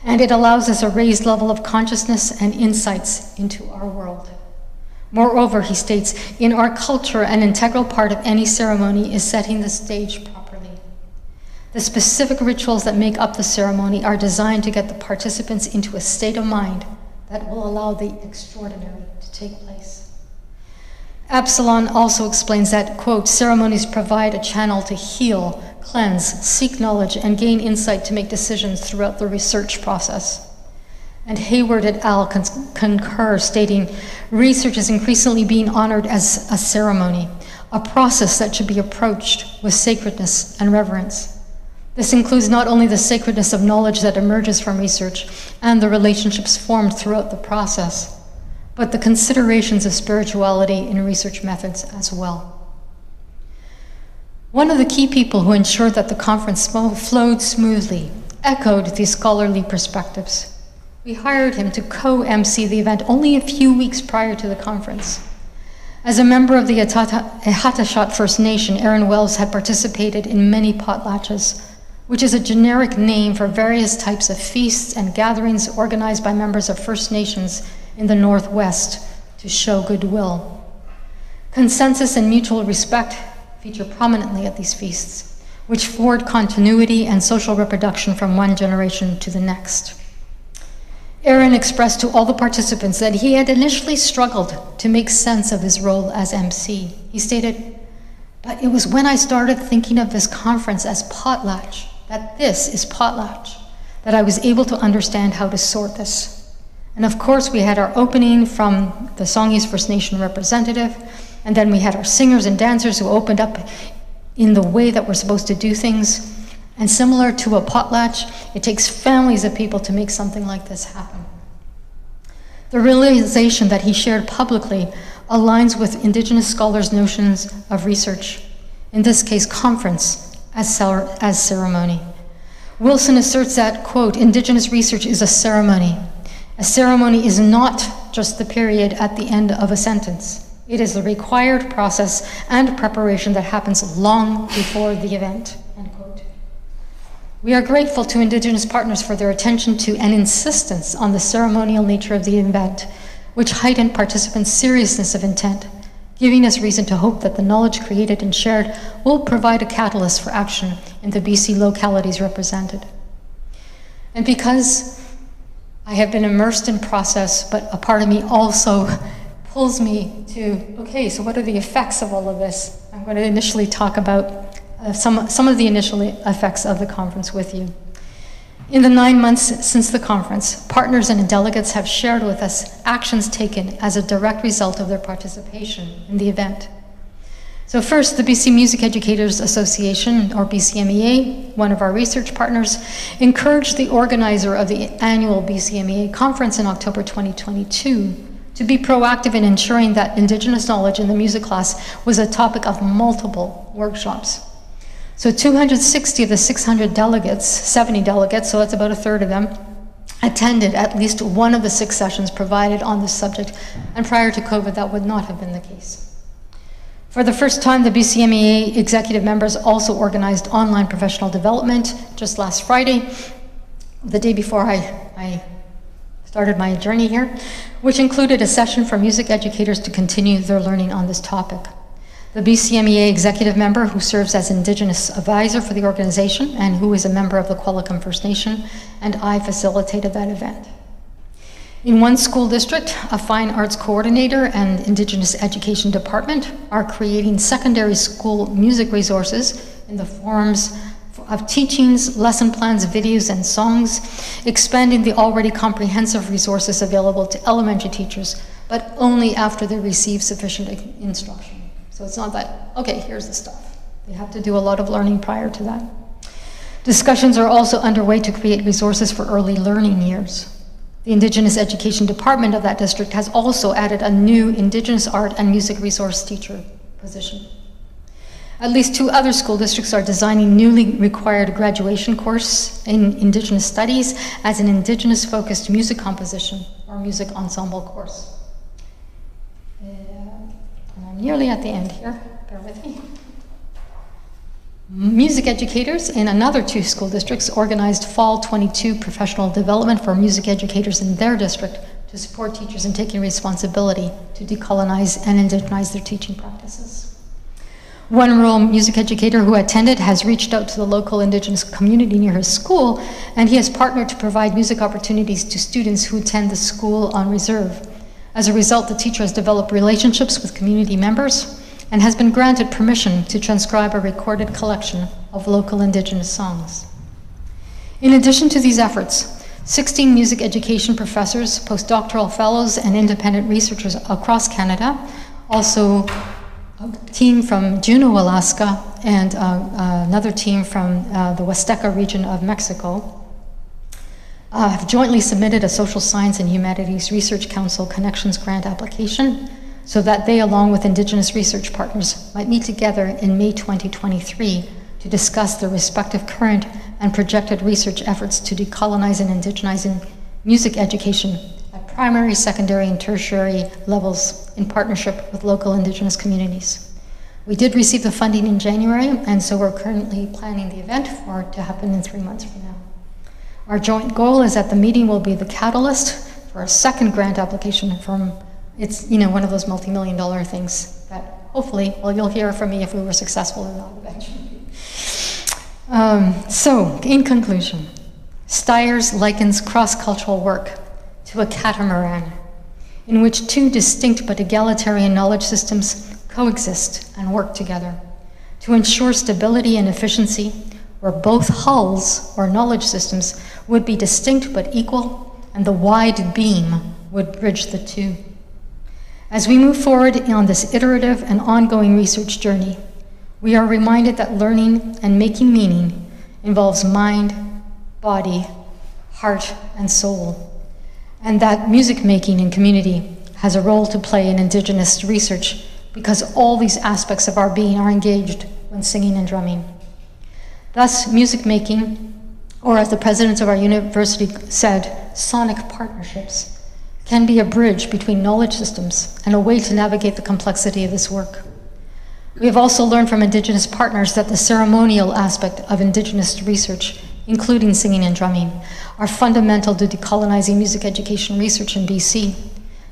and it allows us a raised level of consciousness and insights into our world. Moreover, he states, in our culture, an integral part of any ceremony is setting the stage properly. The specific rituals that make up the ceremony are designed to get the participants into a state of mind that will allow the extraordinary to take place. Absalon also explains that, quote, ceremonies provide a channel to heal, cleanse, seek knowledge, and gain insight to make decisions throughout the research process. And Hayward et al. Concur, stating, research is increasingly being honored as a ceremony, a process that should be approached with sacredness and reverence. This includes not only the sacredness of knowledge that emerges from research and the relationships formed throughout the process, but the considerations of spirituality in research methods as well. One of the key people who ensured that the conference flowed smoothly echoed these scholarly perspectives. We hired him to co-MC the event only a few weeks prior to the conference. As a member of the Tiohtià First Nation, Aaron Wells had participated in many potlatches, which is a generic name for various types of feasts and gatherings organized by members of First Nations in the Northwest to show goodwill. Consensus and mutual respect feature prominently at these feasts, which forward continuity and social reproduction from one generation to the next. Aaron expressed to all the participants that he had initially struggled to make sense of his role as MC. He stated, but it was when I started thinking of this conference as potlatch, that this is potlatch, that I was able to understand how to sort this. And of course, we had our opening from the Songhees First Nation representative, and then we had our singers and dancers who opened up in the way that we're supposed to do things. And similar to a potlatch, it takes families of people to make something like this happen. The realization that he shared publicly aligns with Indigenous scholars' notions of research, in this case, conference, as ceremony. Wilson asserts that, quote, Indigenous research is a ceremony. A ceremony is not just the period at the end of a sentence. It is the required process and preparation that happens long before the event, end quote. We are grateful to Indigenous partners for their attention to and insistence on the ceremonial nature of the event, which heightened participants' seriousness of intent, giving us reason to hope that the knowledge created and shared will provide a catalyst for action in the BC localities represented. And because I have been immersed in process, but a part of me also pulls me to, okay, so what are the effects of all of this? I'm going to initially talk about some of the initial effects of the conference with you. In the 9 months since the conference, partners and delegates have shared with us actions taken as a direct result of their participation in the event. So first, the BC Music Educators Association, or BCMEA, one of our research partners, encouraged the organizer of the annual BCMEA conference in October 2022 to be proactive in ensuring that Indigenous knowledge in the music class was a topic of multiple workshops. So 260 of the 600 delegates, 70 delegates, so that's about a third of them, attended at least one of the 6 sessions provided on this subject, and prior to COVID, that would not have been the case. For the first time, the BCMEA executive members also organized online professional development just last Friday, the day before I started my journey here, which included a session for music educators to continue their learning on this topic. the BCMEA executive member who serves as Indigenous advisor for the organization and who is a member of the Qualicum First Nation, and I facilitated that event. In one school district, a fine arts coordinator and Indigenous education department are creating secondary school music resources in the forms of teachings, lesson plans, videos, and songs, expanding the already comprehensive resources available to elementary teachers, but only after they receive sufficient instruction. So it's not that, okay, here's the stuff. They have to do a lot of learning prior to that. Discussions are also underway to create resources for early learning years. The Indigenous Education Department of that district has also added a new Indigenous art and music resource teacher position. At least 2 other school districts are designing newly required graduation course in Indigenous studies as an Indigenous-focused music composition or music ensemble course. And I'm nearly at the end here, bear with me. Music educators in another 2 school districts organized Fall 22 professional development for music educators in their district to support teachers in taking responsibility to decolonize and indigenize their teaching practices. One rural music educator who attended has reached out to the local Indigenous community near his school, and he has partnered to provide music opportunities to students who attend the school on reserve. As a result, the teacher has developed relationships with community members and has been granted permission to transcribe a recorded collection of local Indigenous songs. In addition to these efforts, 16 music education professors, postdoctoral fellows, and independent researchers across Canada, also a team from Juneau, Alaska, and another team from the Huasteca region of Mexico, have jointly submitted a Social Science and Humanities Research Council Connections Grant application so that they, along with Indigenous research partners, might meet together in May 2023 to discuss their respective current and projected research efforts to decolonize and indigenizing music education at primary, secondary, and tertiary levels in partnership with local Indigenous communities. We did receive the funding in January, and so we're currently planning the event for it to happen in 3 months from now. Our joint goal is that the meeting will be the catalyst for a second grant application from, it's one of those multi-million-dollar things that hopefully, well, you'll hear from me if we were successful or not eventually. So, in conclusion, Stiers likens cross-cultural work to a catamaran in which 2 distinct but egalitarian knowledge systems coexist and work together to ensure stability and efficiency, where both hulls or knowledge systems would be distinct but equal, and the wide beam would bridge the 2. As we move forward on this iterative and ongoing research journey, we are reminded that learning and making meaning involves mind, body, heart, and soul, and that music making in community has a role to play in Indigenous research because all these aspects of our being are engaged when singing and drumming. Thus, music making, or as the president of our university said, sonic partnerships, can be a bridge between knowledge systems and a way to navigate the complexity of this work. We have also learned from Indigenous partners that the ceremonial aspect of Indigenous research, including singing and drumming, are fundamental to decolonizing music education research in BC,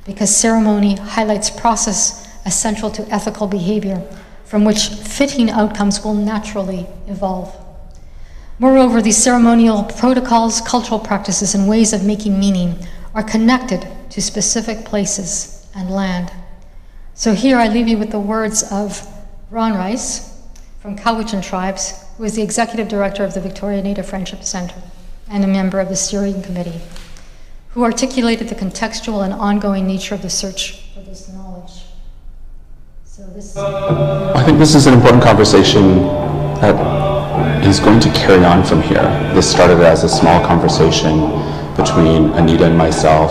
because ceremony highlights process essential to ethical behavior from which fitting outcomes will naturally evolve. Moreover, these ceremonial protocols, cultural practices, and ways of making meaning are connected to specific places and land. So here I leave you with the words of Ron Rice from Cowichan Tribes, who is the executive director of the Victoria Native Friendship Center and a member of the Steering Committee, who articulated the contextual and ongoing nature of the search for this knowledge. So this I think this is an important conversation that is going to carry on from here. This started as a small conversation between Anita and myself,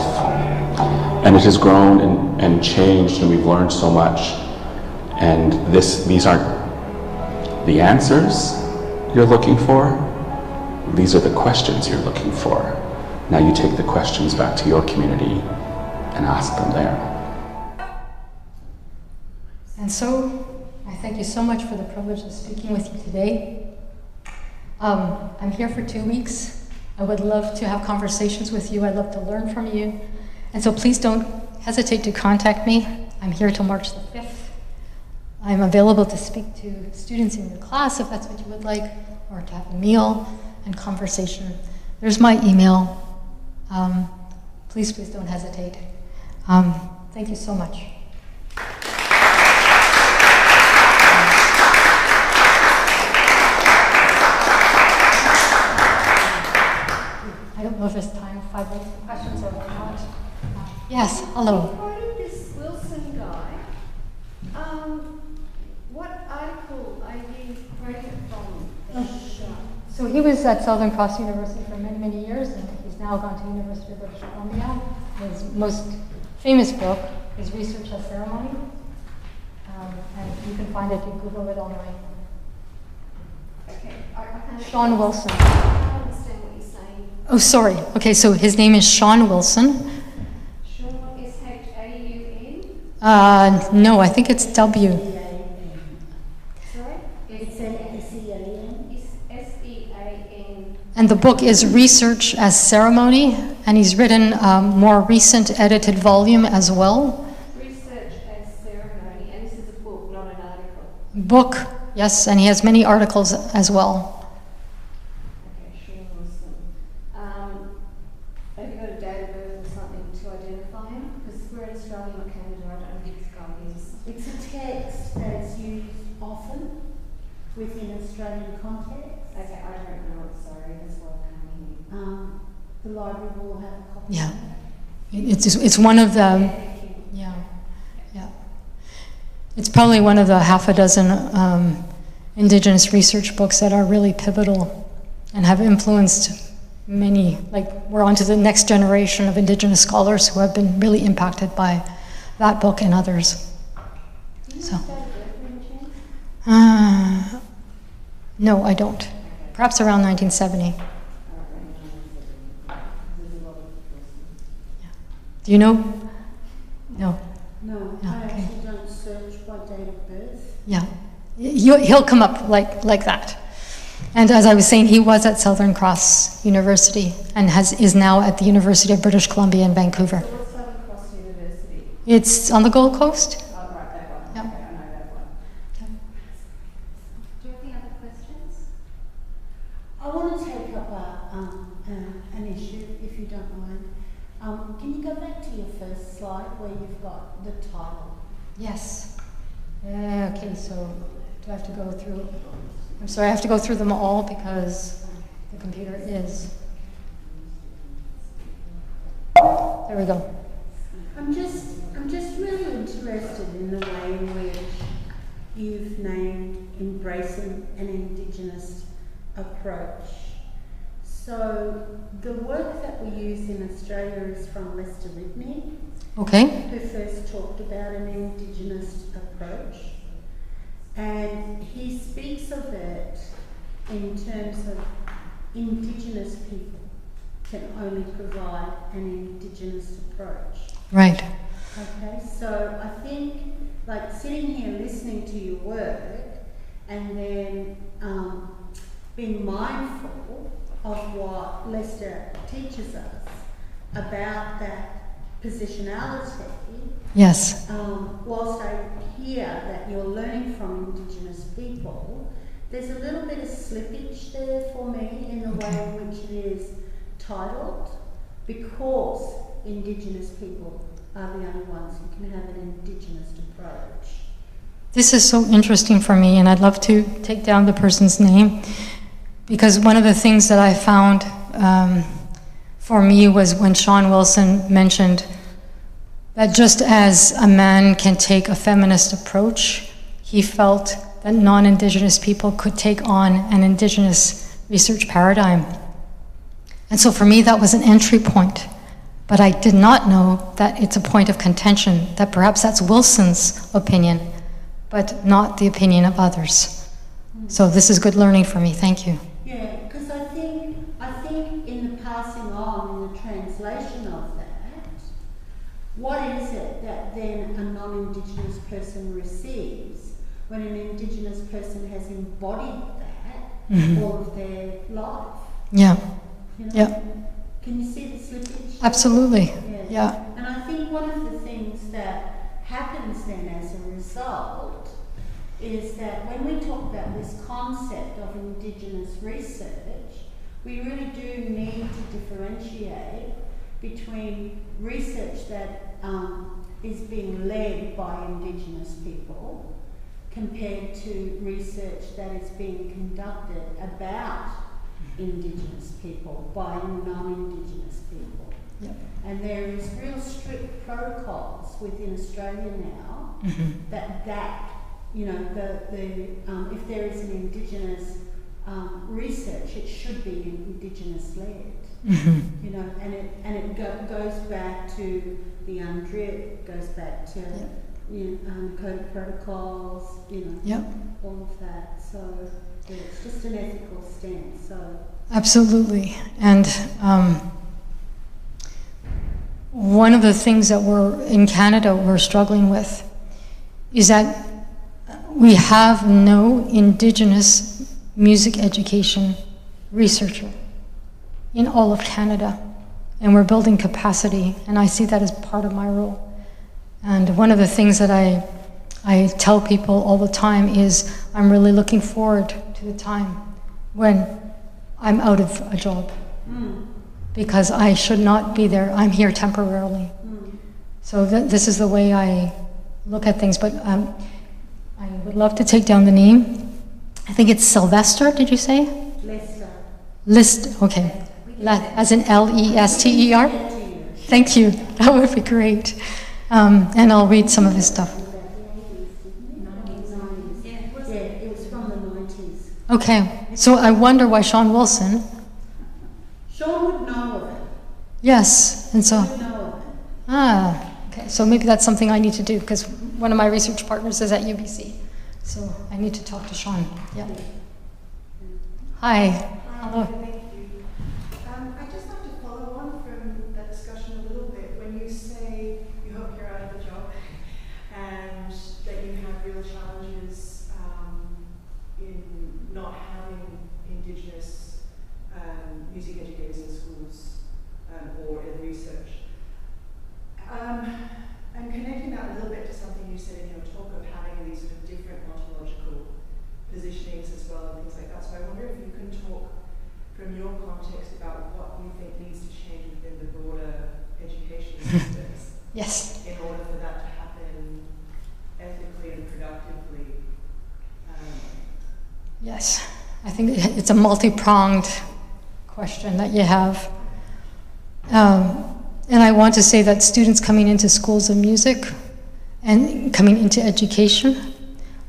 and it has grown and changed, and we've learned so much. And these aren't the answers you're looking for, these are the questions you're looking for. Now you take the questions back to your community and ask them there. And so, I thank you so much for the privilege of speaking with you today. I'm here for 2 weeks. I would love to have conversations with you. I'd love to learn from you. And so please don't hesitate to contact me. I'm here till March the 5th. I'm available to speak to students in your class if that's what you would like, or to have a meal and conversation. There's my email. Please don't hesitate. Thank you so much. I don't know if there's time, 5 minutes for questions or not. Yes, hello. Regarding this Wilson guy, what article are you quoting from? So he was at Southern Cross University for many, many years, and he's now gone to University of British Columbia. His most famous book is Research as Ceremony, and you can find it, you Google it online. Okay, I can't. Sean Wilson. I don't understand what you're saying. Oh, sorry. Okay, so his name is Sean Wilson. Sean, S-H-A-U-N? No, I think it's W. Sorry? It's S-E-A-N. It's S-E-A-N. And the book is Research as Ceremony, and he's written a more recent edited volume as well. Research as Ceremony, and this is a book, not an article. Book, yes, and he has many articles as well. Okay, Sean Wilson. Have you got a date of birth or something to identify him? Because we're in Australia, not Canada, I don't know who this guy is. It's a text that's used often within Australian context. Okay, I don't know it, sorry, that's why I can't hear. The library will have a copy. Yeah, it's one of the, yeah. It's probably one of the half a dozen Indigenous research books that are really pivotal and have influenced many, like we're on to the next generation of Indigenous scholars who have been really impacted by that book and others. So, no, I don't. Perhaps around 1970. Do you know? No. No, Yeah, I okay. actually don't search by date of birth. Yeah, he'll come up like that. And as I was saying, he was at Southern Cross University and is now at the University of British Columbia in Vancouver. So what's Southern Cross University? It's on the Gold Coast. Oh, right, that one. Yeah. Okay, I know that one. Do you have any other questions? I want to take up an issue, if you don't mind. Can you go back to your first slide where you've got the title? Yes. Okay, so do I have to go through? I'm sorry, I have to go through them all because the computer is. There we go. I'm just really interested in the way in which you've named embracing an Indigenous approach. So the work that we use in Australia is from Lester Whitney, Okay. who first talked about an Indigenous approach. And he speaks of it in terms of Indigenous people can only provide an Indigenous approach. Right. Okay, so I think like sitting here listening to your work and then being mindful of what Lester teaches us about that positionality. Yes. Whilst I hear that you're learning from Indigenous people, there's a little bit of slippage there for me in the way in which it is titled, because Indigenous people are the only ones who can have an Indigenous approach. This is so interesting for me, and I'd love to take down the person's name, because one of the things that I found for me was when Sean Wilson mentioned that just as a man can take a feminist approach, he felt that non-Indigenous people could take on an Indigenous research paradigm. And so for me, that was an entry point. But I did not know that it's a point of contention, that perhaps that's Wilson's opinion, but not the opinion of others. So this is good learning for me. Thank you. Yeah, because I think in the passing on, in the translation of that, what is it that then a non-Indigenous person receives when an Indigenous person has embodied that all of their life? Yeah. You know? Yeah. Can you see the slippage? Absolutely. Yeah. And I think one of the things that happens then as a result is that when we talk about this concept of Indigenous research, we really do need to differentiate between research that is being led by Indigenous people compared to research that is being conducted about Indigenous people by non-Indigenous people. Yep. And there is real strict protocols within Australia now that you know, if there is an Indigenous research, it should be Indigenous led. You know, and it goes back to the UNDRIP, goes back to you know, Code of Protocols, you know, all of that. So yeah, it's just an ethical stance. So absolutely. And one of the things that in Canada we're struggling with is that we have no Indigenous music education researcher in all of Canada, and we're building capacity, and I see that as part of my role. And one of the things that I tell people all the time is I'm really looking forward to the time when I'm out of a job, because I should not be there. I'm here temporarily. So this is the way I look at things, but I would love to take down the name. I think it's Sylvester, did you say? List, okay. As in L-E-S-T-E-R? Thank you, that would be great. And I'll read some of his stuff. Yeah, it was from the 90s. Okay, so I wonder why Sean Wilson. Sean would know of it. Yes, and so. He would know of it. Okay, so maybe that's something I need to do, because one of my research partners is at UBC. So I need to talk to Sean. Yeah. Hi. Hello. Thank you. I'd just like to follow on from that discussion a little bit. When you say you hope you're out of the job and that you have real challenges in not having Indigenous music educators in schools or in research. I'm connecting that a little bit to something you said in your talk of having these sort of different ontological positionings as well and things like that. So I wonder if you can talk from your context about what you think needs to change within the broader education systems. Yes. In order for that to happen ethically and productively. Yes, I think it's a multi-pronged question that you have. And I want to say that students coming into schools of music and coming into education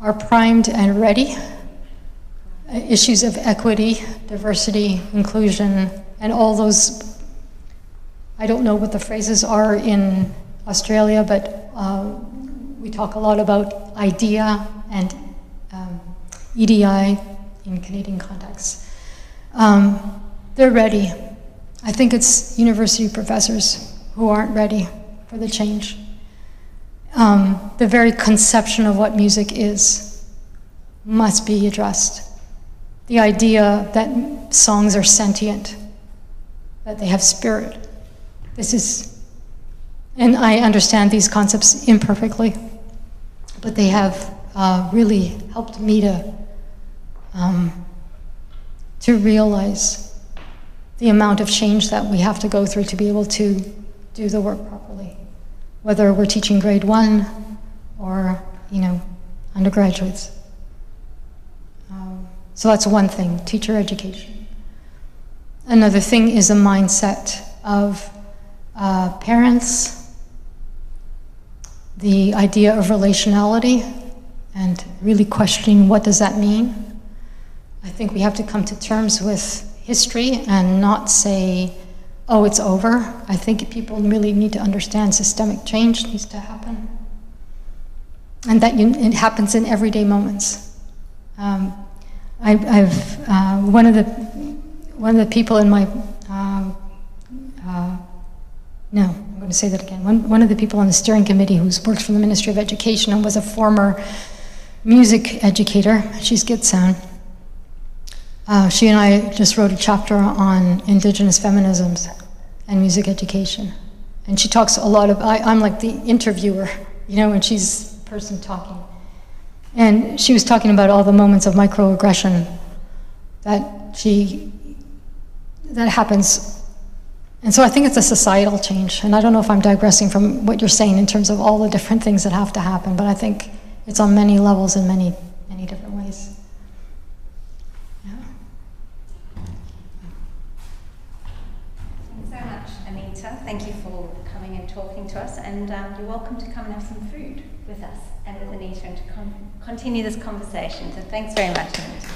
are primed and ready. Issues of equity, diversity, inclusion, and all those, I don't know what the phrases are in Australia, but we talk a lot about IDEA and EDI in Canadian contexts. They're ready. I think it's university professors who aren't ready for the change. The very conception of what music is must be addressed. The idea that songs are sentient, that they have spirit. This is, and I understand these concepts imperfectly, but they have really helped me to realize the amount of change that we have to go through to be able to do the work properly, whether we're teaching grade 1 or, undergraduates. So that's one thing, teacher education. Another thing is a mindset of parents, the idea of relationality, and really questioning what does that mean. I think we have to come to terms with history and not say, oh, it's over. I think people really need to understand systemic change needs to happen. And that it happens in everyday moments. One of the people in my, no, I'm going to say that again. One of the people on the steering committee who's worked for the Ministry of Education and was a former music educator, she's Gitsown. She and I just wrote a chapter on Indigenous feminisms and music education. And she talks a lot of, I'm like the interviewer, and she's the person talking. And she was talking about all the moments of microaggression that happens. And so I think it's a societal change. And I don't know if I'm digressing from what you're saying in terms of all the different things that have to happen, but I think it's on many levels in many different ways. Yeah. Thanks so much, Anita. Thank you for coming and talking to us. And you're welcome to come and have some food with us and with Anita and to continue this conversation. So thanks very much, Anita.